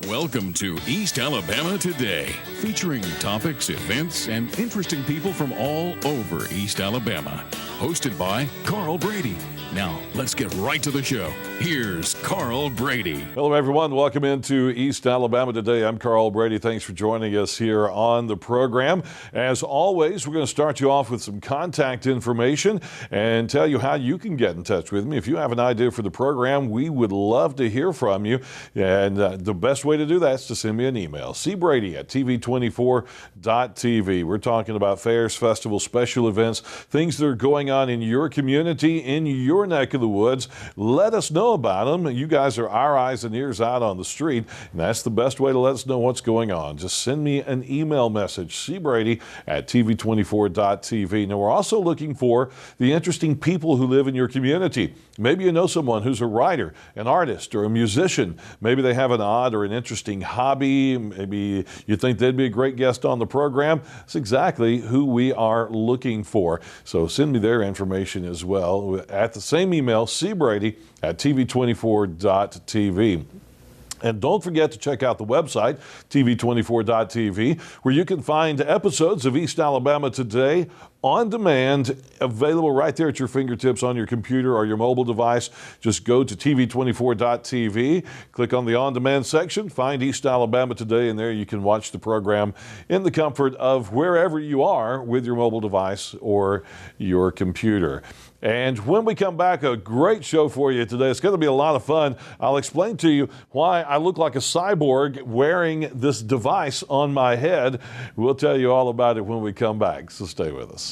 Welcome to East Alabama Today, featuring topics, events, and interesting people from all over East Alabama. Hosted by Carl Brady. Now, let's get right to the show. Here's Carl Brady. Hello, everyone. Welcome into East Alabama Today. I'm Carl Brady. Thanks for joining us here on the program. As always, we're going to start you off with some contact information and tell you how you can get in touch with me. If you have an idea for the program, we would love to hear from you. And the best way to do that is to send me an email. cbrady@tv24.tv. We're talking about fairs, festivals, special events, things that are going on in your community, in your neck of the woods. Let us know about them. You guys are our eyes and ears out on the street, and that's the best way to let us know what's going on. Just send me an email message, cbrady@tv24.tv. Now, we're also looking for the interesting people who live in your community. Maybe you know someone who's a writer, an artist, or a musician. Maybe they have an odd or an interesting hobby. Maybe you think they'd be a great guest on the program. That's exactly who we are looking for. So send me their information as well at the same email, cbrady@tv24.tv. And don't forget to check out the website, tv24.tv, where you can find episodes of East Alabama Today on demand, available right there at your fingertips on your computer or your mobile device. Just go to tv24.tv, click on the on-demand section, find East Alabama Today, and there you can watch the program in the comfort of wherever you are with your mobile device or your computer. And when we come back, a great show for you today. It's going to be a lot of fun. I'll explain to you why I look like a cyborg wearing this device on my head. We'll tell you all about it when we come back, so stay with us.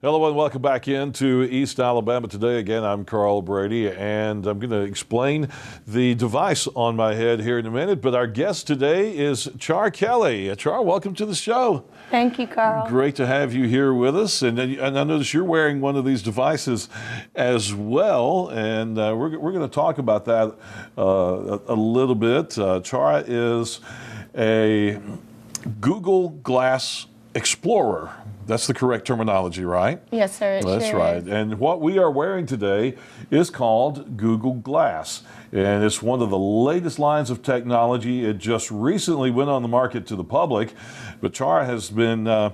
Hello and welcome back into East Alabama Today. Again, I'm Carl Brady, and I'm going to explain the device on my head here in a minute. But our guest today is Chara Kelley. Chara, welcome to the show. Thank you, Carl. Great to have you here with us. And I notice you're wearing one of these devices as well, and we're going to talk about that a little bit. Chara is a Google Glass Explorer. That's the correct terminology, right? Yes, sir. That's right. And what we are wearing today is called Google Glass. And it's one of the latest lines of technology. It just recently went on the market to the public. But Chara has been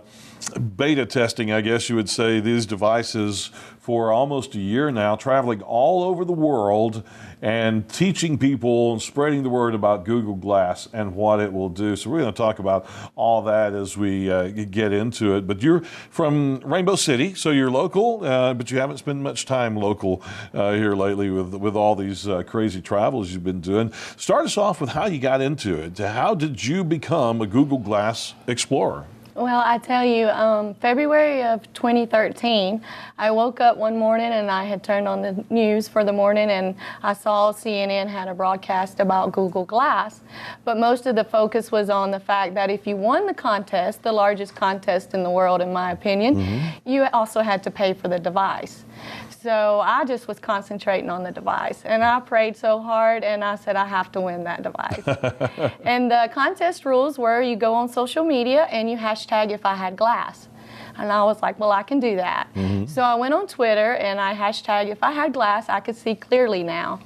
beta testing, I guess you would say, these devices for almost a year now, traveling all over the world and teaching people and spreading the word about Google Glass and what it will do. So we're going to talk about all that as we get into it. But you're from Rainbow City, so you're local, but you haven't spent much time local here lately with all these crazy travels you've been doing. Start us off with how you got into it. How did you become a Google Glass Explorer? Well, I tell you, February of 2013, I woke up one morning and I had turned on the news for the morning, and I saw CNN had a broadcast about Google Glass. But most of the focus was on the fact that if you won the contest, the largest contest in the world, in my opinion, you also had to pay for the device. So I just was concentrating on the device, and I prayed so hard, and I said, I have to win that device. And the contest rules were you go on social media and you hashtag if I had glass. And I was like, well, I can do that. So I went on Twitter and I hashtag if I had glass, I could see clearly now.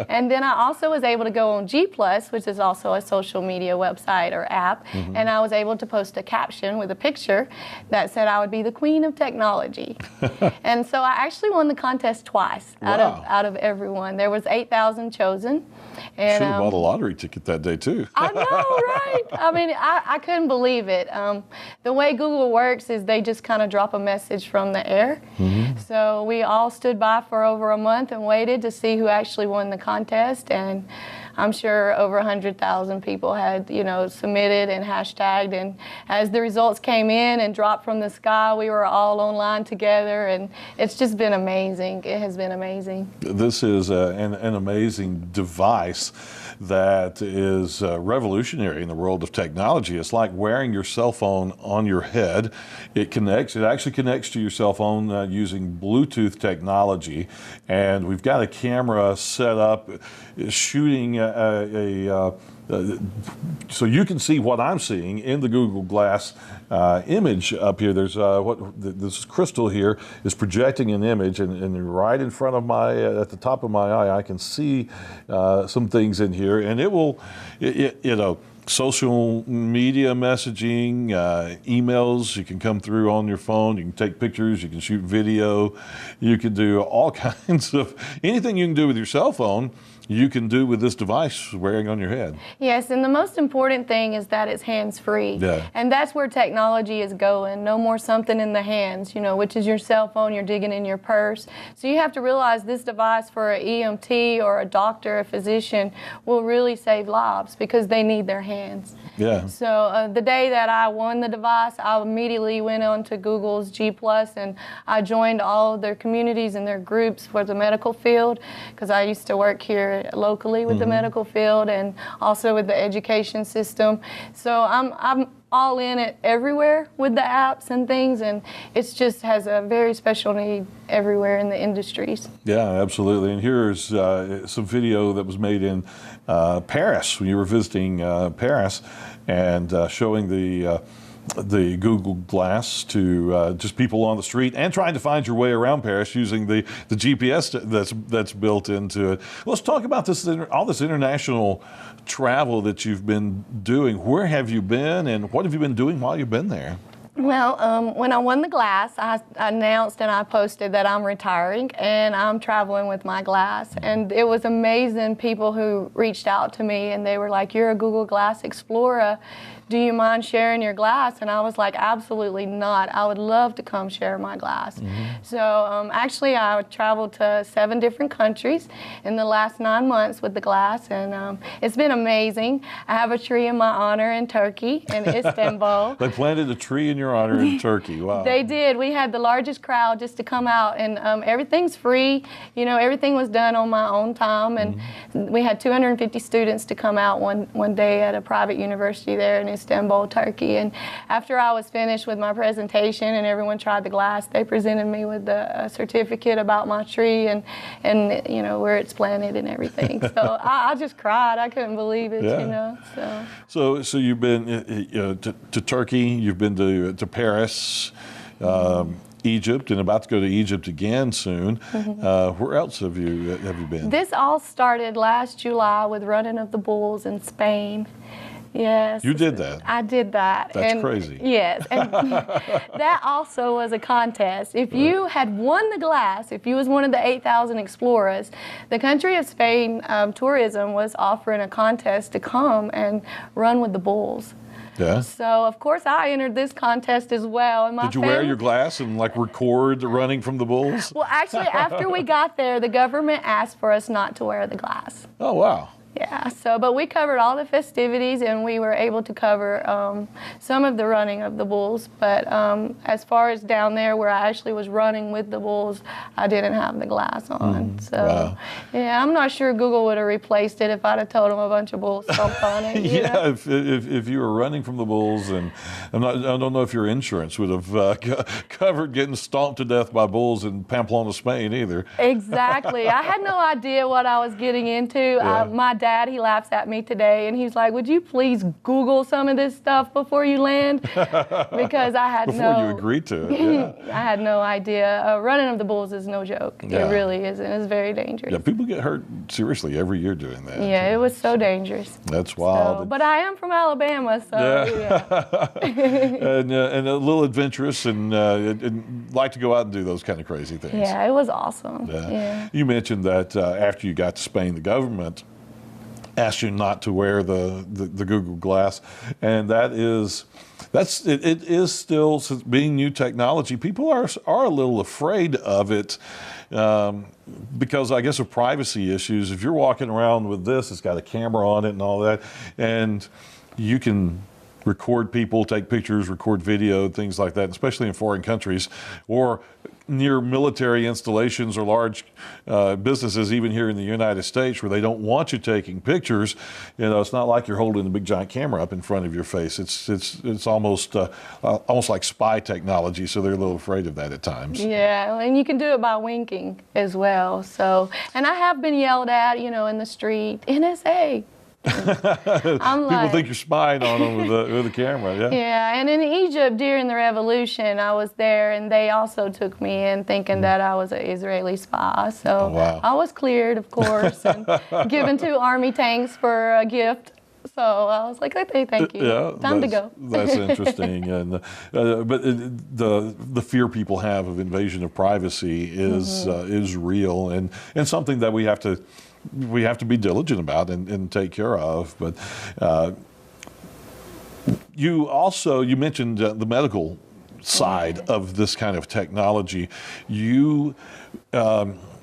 And then I also was able to go on G+, which is also a social media website or app, and I was able to post a caption with a picture that said I would be the queen of technology. And so I actually won the contest twice. Wow. out of everyone. There was 8,000 chosen. And, should have bought a lottery ticket that day too. I know, right? I mean, I couldn't believe it. The way Google works is they just kind of drop a message from the air. So we all stood by for over a month and waited to see who actually won the contest, and I'm sure over 100,000 people had, submitted and hashtagged, and as the results came in and dropped from the sky, we were all online together, and it's just been amazing. It has been amazing. This is an amazing device that is revolutionary in the world of technology. It's like wearing your cell phone on your head. It actually connects to your cell phone using Bluetooth technology, and we've got a camera set up shooting so you can see what I'm seeing in the Google Glass image up here. There's this crystal here is projecting an image, and right in front of my, at the top of my eye, I can see some things in here, and it will, social media messaging, emails, you can come through on your phone, you can take pictures, you can shoot video, you can do all kinds of, anything you can do with your cell phone, you can do with this device wearing on your head. Yes, and the most important thing is that it's hands-free. Yeah. And that's where technology is going. No more something in the hands, which is your cell phone, you're digging in your purse. So you have to realize this device for an EMT or a doctor, a physician, will really save lives because they need their hands. Yeah. So the day that I won the device, I immediately went on to Google's G+, and I joined all of their communities and their groups for the medical field, because I used to work here locally with the medical field and also with the education system. So I'm all in it everywhere with the apps and things, and it just has a very special need everywhere in the industries. Yeah, absolutely. And here's some video that was made in Paris when you were visiting Paris, and showing the Google Glass to just people on the street and trying to find your way around Paris using the GPS that's built into it. Let's talk about this, all this international travel that you've been doing. Where have you been, and what have you been doing while you've been there? Well, when I won the Glass, I announced and I posted that I'm retiring and I'm traveling with my Glass. And it was amazing, people who reached out to me and they were like, "You're a Google Glass Explorer. Do you mind sharing your Glass?" And I was like, absolutely not. I would love to come share my Glass. So actually, I traveled to 7 different countries in the last 9 months with the Glass, and it's been amazing. I have a tree in my honor in Turkey, in Istanbul. They planted a tree in your honor in Turkey. Wow. They did. We had the largest crowd just to come out, and everything's free. Everything was done on my own time, and we had 250 students to come out one day at a private university there in Istanbul, Turkey. And after I was finished with my presentation and everyone tried the Glass, they presented me with a certificate about my tree and where it's planted and everything. So I just cried. I couldn't believe it. Yeah. So you've been to Turkey. You've been to Paris, Egypt, and about to go to Egypt again soon. Where else have you been? This all started last July with Running of the Bulls in Spain. Yes. You did that? I did that. That's crazy. Yes. And that also was a contest. If you had won the Glass, if you was one of the 8,000 explorers, the country of Spain tourism was offering a contest to come and run with the bulls. Yeah. So, of course, I entered this contest as well. And did you wear your Glass and record the running from the bulls? Well, actually, after we got there, the government asked for us not to wear the Glass. Oh, wow. Yeah, but we covered all the festivities, and we were able to cover some of the running of the bulls. But as far as down there where I actually was running with the bulls, I didn't have the Glass on. Wow. Yeah, I'm not sure Google would have replaced it if I'd have told them a bunch of bulls stomped on it. Yeah, if you were running from the bulls, and I don't know if your insurance would have covered getting stomped to death by bulls in Pamplona, Spain either. Exactly. I had no idea what I was getting into. Yeah. My dad, he laughs at me today, and he's like, "Would you please Google some of this stuff before you land?" Because I had before you agreed to it. Yeah. I had no idea. Running of the bulls is no joke. Yeah. It really isn't. It's very dangerous. Yeah, people get hurt seriously every year doing that. Yeah, it was so dangerous. That's wild. But I am from Alabama, so yeah. and a little adventurous, and like to go out and do those kind of crazy things. Yeah, it was awesome. Yeah. You mentioned that after you got to Spain, the government asked you not to wear the Google Glass, and it is still, since being new technology, people are a little afraid of it because I guess of privacy issues. If you're walking around with this, it's got a camera on it and all that, and you can record people, take pictures, record video, things like that, especially in foreign countries, or near military installations or large businesses, even here in the United States, where they don't want you taking pictures. It's not like you're holding a big giant camera up in front of your face. It's almost like spy technology, so they're a little afraid of that at times. Yeah, and you can do it by winking as well. So, and I have been yelled at, in the street, NSA. People think you're spying on them with the camera, yeah? Yeah, and in Egypt during the revolution, I was there, and they also took me in thinking that I was an Israeli spy. So wow. I was cleared, of course, and given 2 army tanks for a gift. So I was like, okay, thank you. Yeah, Time to go. That's interesting. And but the fear people have of invasion of privacy is real and something that we have to be diligent about and take care of. But you mentioned the medical side of this kind of technology.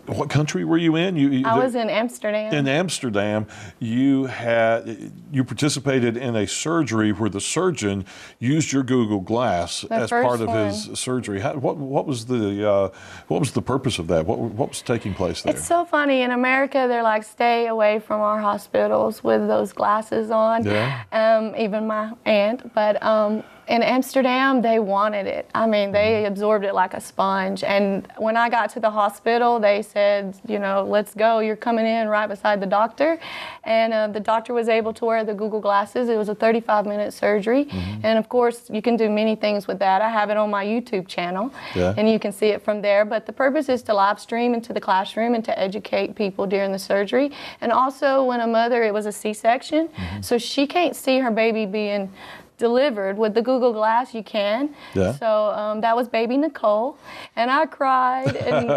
What country were you in? I was in Amsterdam. In Amsterdam, you participated in a surgery where the surgeon used your Google Glass as part of his surgery. What was the purpose of that? What was taking place there? It's so funny. In America, they're like, stay away from our hospitals with those glasses on. Yeah. Even my aunt, but. In Amsterdam, they wanted it. I mean, they absorbed it like a sponge. And when I got to the hospital, they said, let's go. You're coming in right beside the doctor. And the doctor was able to wear the Google glasses. It was a 35-minute surgery. And of course, you can do many things with that. I have it on my YouTube channel, and you can see it from there. But the purpose is to live stream into the classroom and to educate people during the surgery. And also, when a mother, it was a C-section, so she can't see her baby being delivered. With the Google Glass, you can. Yeah. So that was baby Nicole, and I cried, and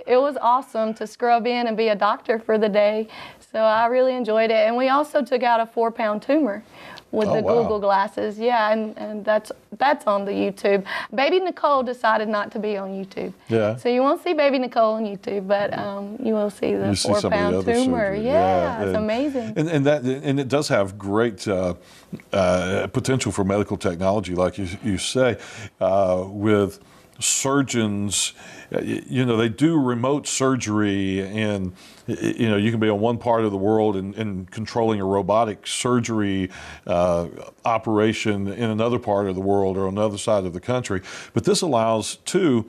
it was awesome to scrub in and be a doctor for the day. So I really enjoyed it, and we also took out a 4-pound tumor with the Google glasses. Yeah, and that's on the YouTube. Baby Nicole decided not to be on YouTube. Yeah. So you won't see baby Nicole on YouTube, but you will see the 4-pound tumor. Yeah, it's amazing. And it does have great potential for medical technology, like you say, with surgeons. They do remote surgery, and you can be on one part of the world and controlling a robotic surgery operation in another part of the world or on the other side of the country. But this allows too,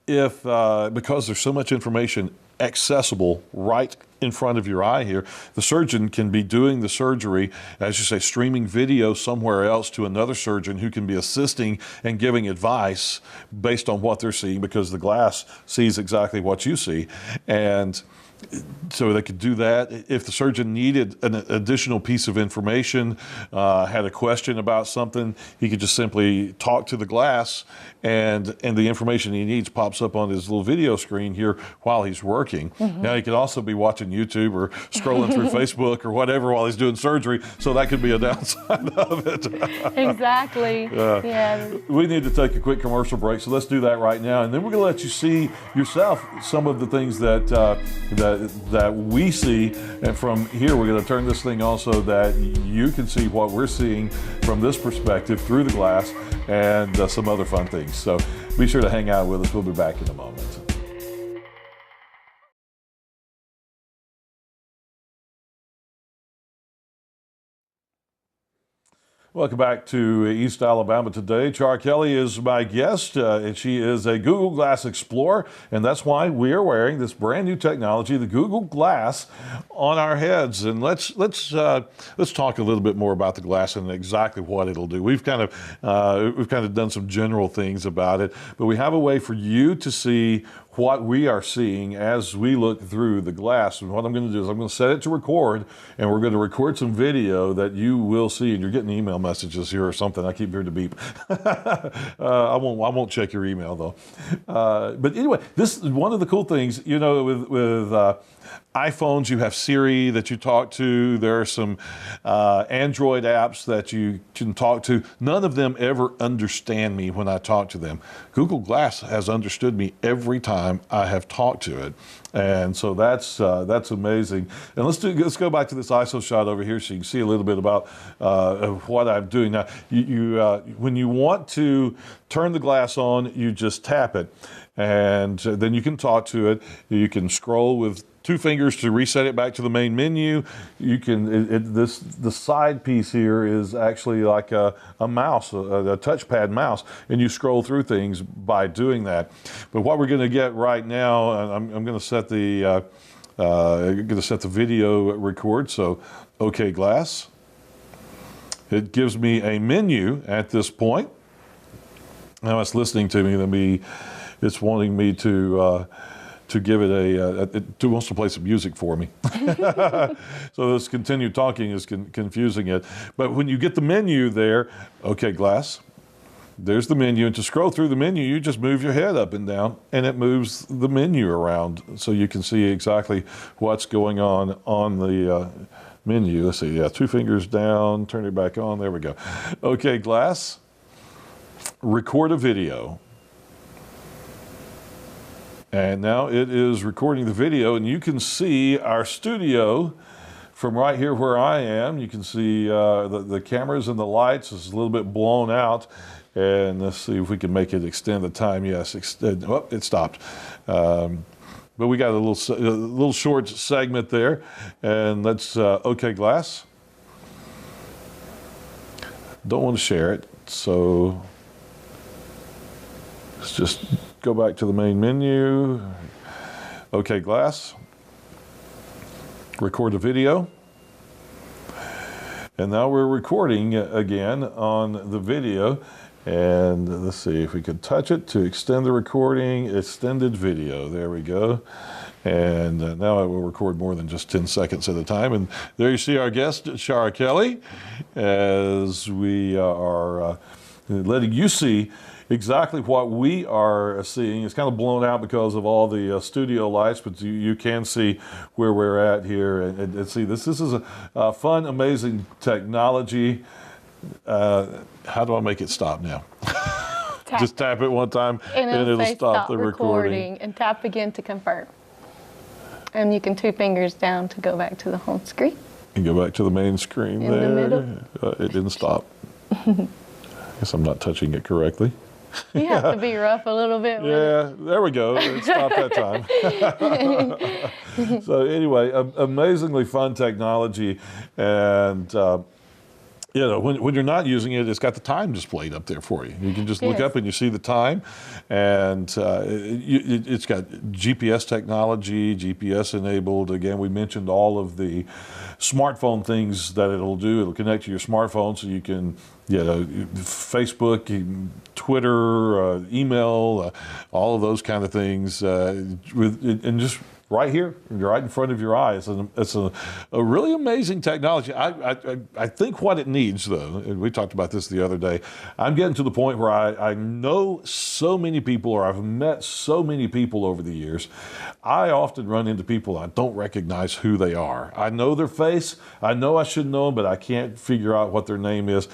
because there's so much information accessible right in front of your eye here, the surgeon can be doing the surgery, as you say, streaming video somewhere else to another surgeon who can be assisting and giving advice based on what they're seeing, because the glass sees exactly what you see. And so they could do that. If the surgeon needed an additional piece of information, had a question about something, he could just simply talk to the glass, and the information he needs pops up on his little video screen here while he's working. Now he could also be watching YouTube or scrolling through Facebook or whatever while he's doing surgery, so that could be a downside of it. Exactly. Yeah. We need to take a quick commercial break, so let's do that right now, and then we're going to let you see yourself some of the things that we see, and from here we're going to turn this thing on so that you can see what we're seeing from this perspective through the glass, and some other fun things. So be sure to hang out with us. We'll be back in a moment. Welcome back to East Alabama Today. Chara Kelley is my guest, and she is a Google Glass Explorer, and that's why we are wearing this brand new technology, the Google Glass, on our heads. And let's talk a little bit more about the glass and exactly what it'll do. We've kind of done some general things about it, but we have a way for you to see what we are seeing as we look through the glass. And what I'm going to do is I'm going to set it to record, and we're going to record some video that you will see. And you're getting email messages here or something. I keep hearing the beep. I won't check your email though. But anyway, this is one of the cool things, with iPhones, you have Siri that you talk to. There are some Android apps that you can talk to. None of them ever understand me when I talk to them. Google Glass has understood me every time I have talked to it, and so that's amazing. And let's go back to this ISO shot over here so you can see a little bit about what I'm doing now. When you want to turn the glass on, you just tap it. and then you can talk to it. You can scroll with 2 fingers to reset it back to the main menu. You can the side piece here is actually like a mouse, a touchpad mouse, and you scroll through things by doing that. But what we're going to get right now, I'm going to set the video record. So, OK Glass. It gives me a menu at this point. Now it's listening to me. It's wanting me to give it it wants to play some music for me. So this continued talking is confusing it. But when you get the menu there, OK Glass, there's the menu. And to scroll through the menu, you just move your head up and down, and it moves the menu around so you can see exactly what's going on the menu. Let's see, 2 fingers down, turn it back on. There we go. OK Glass, record a video. And now it is recording the video, and you can see our studio from right here where I am. You can see the cameras and the lights is a little bit blown out. And let's see if we can make it extend the time. Yes, extend. Oh, it stopped. But we got a little short segment there. And let's, OK Glass. Don't want to share it, so let's just go back to the main menu. OK Glass. Record a video. And now we're recording again on the video. And let's see if we could touch it to extend the recording. Extended video. There we go. And now it will record more than just 10 seconds at a time. And there you see our guest, Chara Kelley, as we are letting you see exactly what we are seeing. It's kind of blown out because of all the studio lights, but you can see where we're at here. And see, this is a fun, amazing technology. How do I make it stop now? Just tap it one time and it'll stop the recording. And tap again to confirm. And you can 2 fingers down to go back to the home screen. And go back to the main screen in there. The middle. It didn't stop. I guess I'm not touching it correctly. You have to be rough a little bit. Yeah, there we go. It stopped that time. So anyway, amazingly fun technology. And when you're not using it, it's got the time displayed up there for you. You can just look up and you see the time. And it's got GPS technology, GPS enabled. Again, we mentioned all of the smartphone things that it'll do. It'll connect to your smartphone so you can, Facebook, Twitter, email, all of those kind of things. And just right here, right in front of your eyes. And it's a really amazing technology. I think what it needs, though, and we talked about this the other day, I'm getting to the point where I know so many people, or I've met so many people over the years. I often run into people I don't recognize who they are. I know their face. I know I should know them, but I can't figure out what their name is.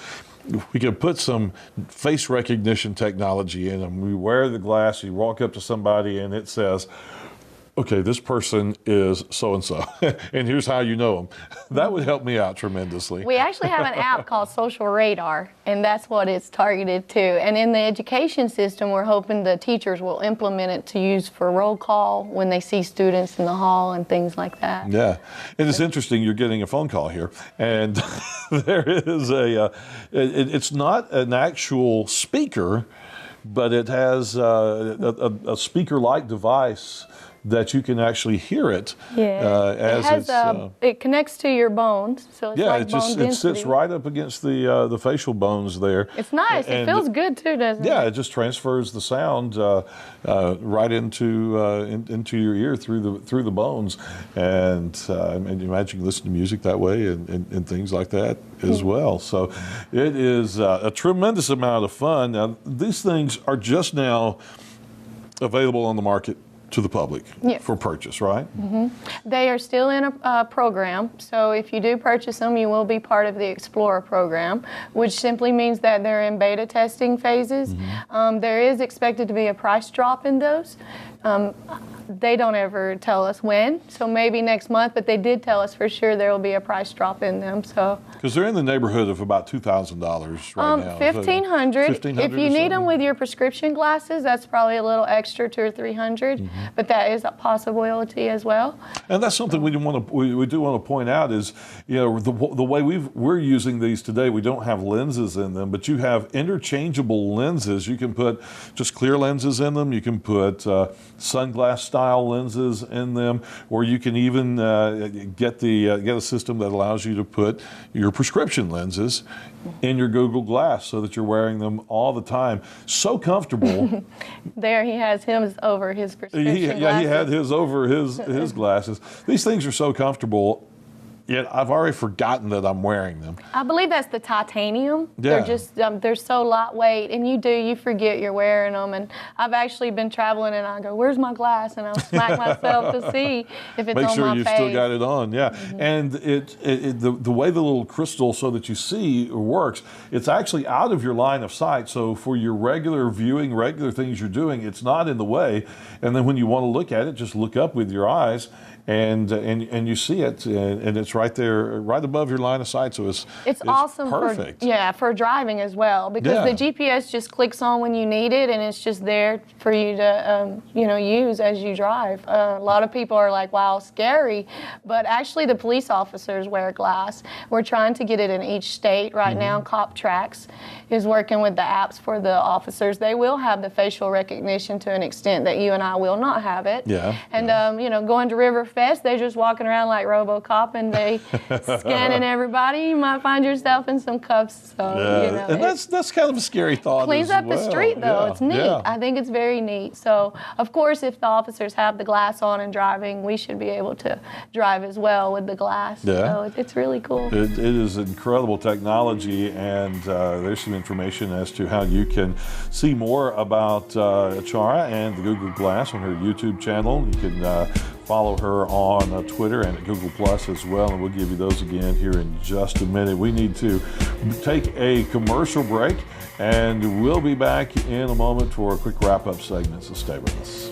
We could put some face recognition technology in them. We wear the glass, you walk up to somebody, and it says, okay, this person is so-and-so, and here's how you know them. That would help me out tremendously. We actually have an app called Social Radar, and that's what it's targeted to. And in the education system, we're hoping the teachers will implement it to use for roll call when they see students in the hall and things like that. Yeah, and it's interesting, you're getting a phone call here, and there is it's not an actual speaker, but it has a speaker-like device that you can actually hear it. Yeah, it connects to your bones, so it's like bone density. It sits right up against the facial bones there. It's nice. It feels good too, doesn't it? Yeah, it just transfers the sound right into your ear through the bones, and imagine listening to music that way and things like that as well. So it is a tremendous amount of fun. Now these things are just now available on the market to the public Yes. for purchase, right? They are still in a program, so if you do purchase them, you will be part of the Explorer program, which simply means that they're in beta testing phases. There is expected to be a price drop in those. They don't ever tell us when, so maybe next month, but they did tell us for sure there will be a price drop in them. So Because they're in the neighborhood of about $2,000 right now. $1,500. If you or need them something? with your prescription glasses, that's probably a little extra, $200 or $300, but that is a possibility as well. And that's something we do want to point out is, you know, the way we're using these today, we don't have lenses in them, but you have interchangeable lenses. You can put just clear lenses in them. You can put sunglass style lenses in them, or you can even get a system that allows you to put your prescription lenses in your Google Glass so that you're wearing them all the time. So comfortable. There he has him over his prescription glasses. Yeah, he had his over his glasses. These things are so comfortable, yet I've already forgotten that I'm wearing them. I believe that's the titanium. Yeah. They're just, they're so lightweight, and you forget you're wearing them. And I've actually been traveling, and I go, where's my glass? And I'll smack myself to see if it's Make on sure my you've face. still got it on, yeah. And the way the little crystal so that you see works, it's actually out of your line of sight. So for your regular viewing, regular things you're doing, it's not in the way. And then when you want to look at it, just look up with your eyes. And you see it, and it's right there, right above your line of sight. So it's awesome perfect. for driving as well, because Yeah. the GPS just clicks on when you need it, and it's just there for you to use as you drive. A lot of people are like, "Wow, scary," but actually the police officers wear glass. We're trying to get it in each state right now. Cop Tracks is working with the apps for the officers. They will have the facial recognition to an extent that you and I will not have it. Yeah. And going to River Fest, they're just walking around like RoboCop, and they scanning everybody. You might find yourself in some cuffs. So and that's kind of a scary thought. Cleans as up the well. street, though. Yeah, It's neat. yeah. I think it's very neat. So, of course, if the officers have the glass on and driving, we should be able to drive as well with the glass. Yeah. So it's really cool. It is incredible technology, and there's some information as to how you can see more about Chara and the Google Glass on her YouTube channel. You can follow her on Twitter and at Google Plus as well, and we'll give you those again here in just a minute. We need to take a commercial break, and we'll be back in a moment for a quick wrap-up segment, so stay with us.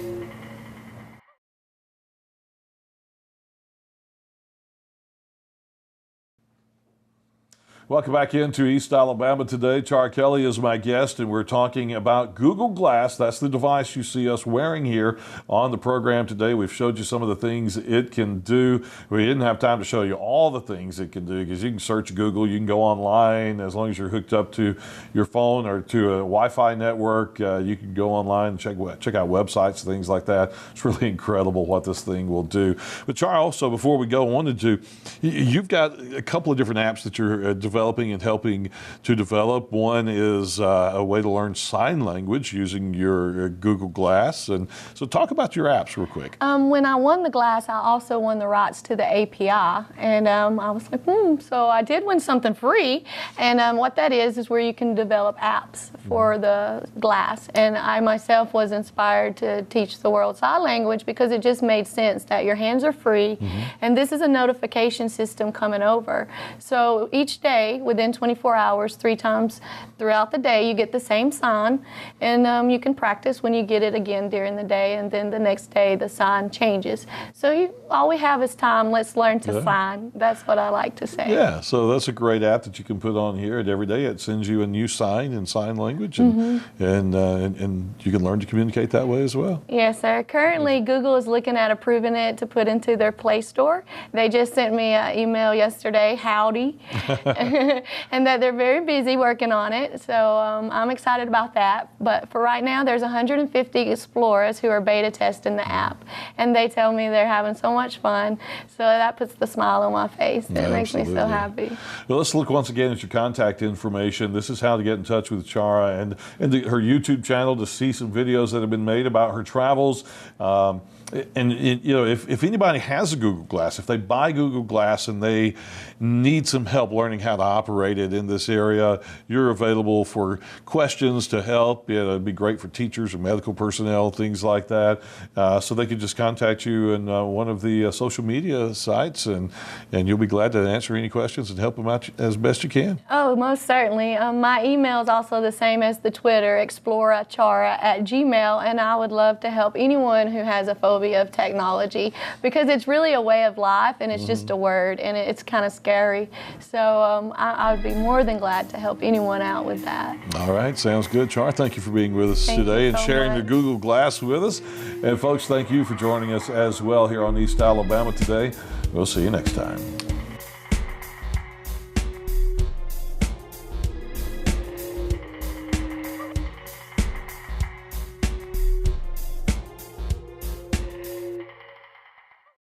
Welcome back into East Alabama today. Chara Kelley is my guest, and we're talking about Google Glass. That's the device you see us wearing here on the program today. We've showed you some of the things it can do. We didn't have time to show you all the things it can do, because you can search Google, you can go online as long as you're hooked up to your phone or to a Wi-Fi network. You can go online and check out websites, things like that. It's really incredible what this thing will do. But Chara, also before we go, I wanted to, you've got a couple of different apps that you're developing and helping to develop. One is a way to learn sign language using your Google Glass. And so talk about your apps real quick. When I won the Glass, I also won the rights to the API. And I was like, So I did win something free. And what that is where you can develop apps for the Glass. And I myself was inspired to teach the world sign language because it just made sense that your hands are free. And this is a notification system coming over. So each day, within 24 hours, 3 times throughout the day, you get the same sign, and you can practice when you get it again during the day, and then the next day the sign changes. So all we have is time. Let's learn to sign. That's what I like to say. Yeah, so that's a great app that you can put on here, and every day it sends you a new sign in sign language, and you can learn to communicate that way as well. Yes, sir. Currently, Google is looking at approving it to put into their Play Store. They just sent me an email yesterday, howdy, and that they're very busy working on it. So I'm excited about that. But for right now, there's 150 explorers who are beta testing the app, and they tell me they're having so much fun. So that puts the smile on my face. It makes me so happy. Well, let's look once again at your contact information. This is how to get in touch with Chara and her YouTube channel to see some videos that have been made about her travels. If anybody has a Google Glass, if they buy Google Glass and they need some help learning how to operated in this area, you're available for questions to help. It'd be great for teachers and medical personnel, things like that. So they could just contact you in one of the social media sites, and you'll be glad to answer any questions and help them out as best you can. Oh, most certainly. My email is also the same as the Twitter, explorachara@gmail, and I would love to help anyone who has a phobia of technology, because it's really a way of life and it's just a word, and it's kind of scary. So I would be more than glad to help anyone out with that. All right, sounds good. Char, thank you for being with us Thank today you and so sharing much. the Google Glass with us. And folks, thank you for joining us as well here on East Alabama Today. We'll see you next time.